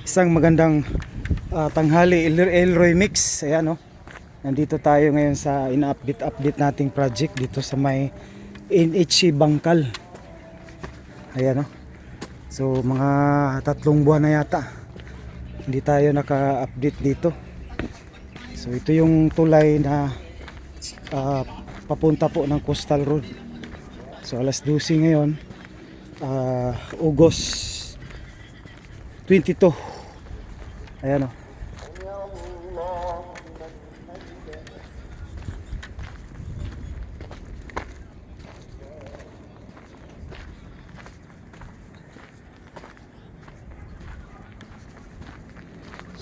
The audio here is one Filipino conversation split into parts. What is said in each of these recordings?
Isang magandang tanghali, Elroy Mix. Ayan, no? Nandito tayo ngayon sa ina-update nating project dito sa may NHC Bangkal. Ayan, no? So mga 3 buwan na yata hindi tayo naka-update dito. So ito yung tulay na papunta po ng Coastal Road. So alas 12 ngayon, August 22. Ayan, o.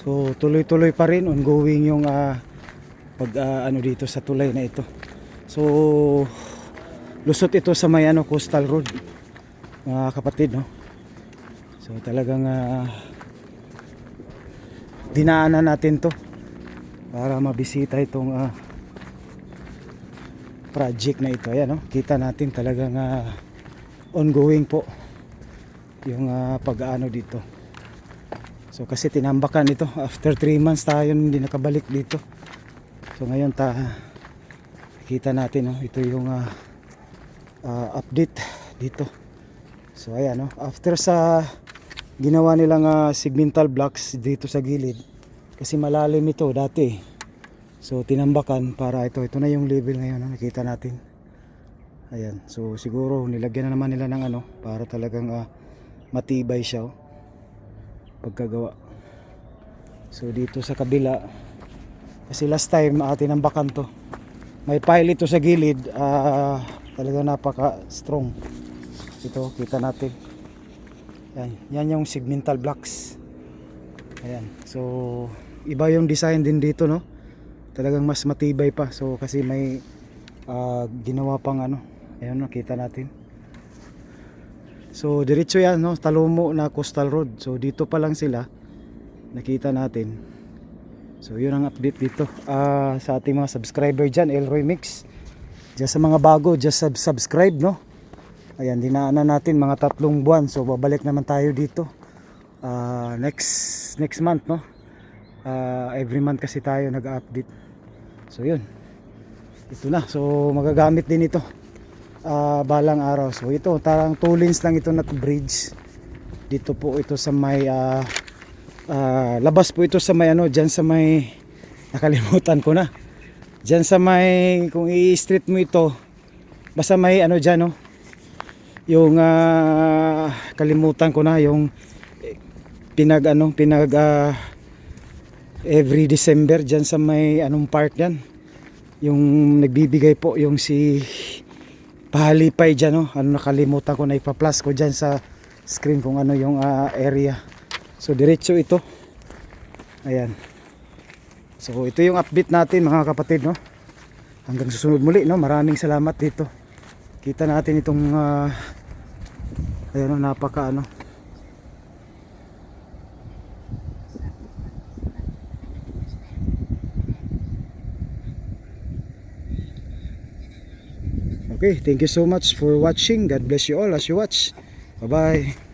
So tuloy-tuloy pa rin, ongoing yung ano dito sa tulay na ito. So lusot ito sa may Coastal Road, mga kapatid, no? So talagang dinaanan natin to para mabisita itong project na ito. Ayan, no? Kita natin talagang ongoing po yung pag-ano dito. So kasi tinambakan ito after 3 months tayo hindi nakabalik dito. So ngayon kita natin, no? Ito yung update dito. So ayan, no? After sa ginawa nilang segmental blocks dito sa gilid, kasi malalim ito dati. So tinambakan para ito na yung level ngayon, no? Nakita natin. Ayan. So siguro nilagyan na naman nila ng para talagang matibay siya, oh, pagkagawa. So dito sa kabila, kasi last time tinambakan to, may pile ito sa gilid, talagang napaka strong. Ito kita natin. Yan yung segmental blocks. Ayan. So iba yung design din dito, no? Talagang mas matibay pa. So kasi may ginawa pang ayan, nakita natin. So diretso yan, no? Talumo na Coastal Road. So dito pa lang sila, nakita natin. So yun ang update dito sa ating mga subscriber dyan, Elroy Mix. Diyan sa mga bago, just subscribe, no? Ayan, dinaanan natin mga 3 buwan. So babalik naman tayo dito next month, no? Every month kasi tayo nag-update. So yun, ito na. So magagamit din ito balang araw. So ito, tarang 2 lanes lang ito na bridge. Dito po ito sa may labas po ito sa may dyan sa may, nakalimutan ko na, dyan sa may, kung i-street mo ito, basta may dyan, no? Yung kalimutan ko na yung pinag every December dyan sa may park dyan, yung nagbibigay po yung si Pahalipay dyan, no? Nakalimutan ko na, ipa-plus ko dyan sa screen kung yung area. So diretso ito. Ayan. So ito yung update natin, mga kapatid, no? Hanggang susunod muli, no? Maraming salamat dito. Kita natin itong ayan, napaka Okay, thank you so much for watching. God bless you all as you watch. Bye bye.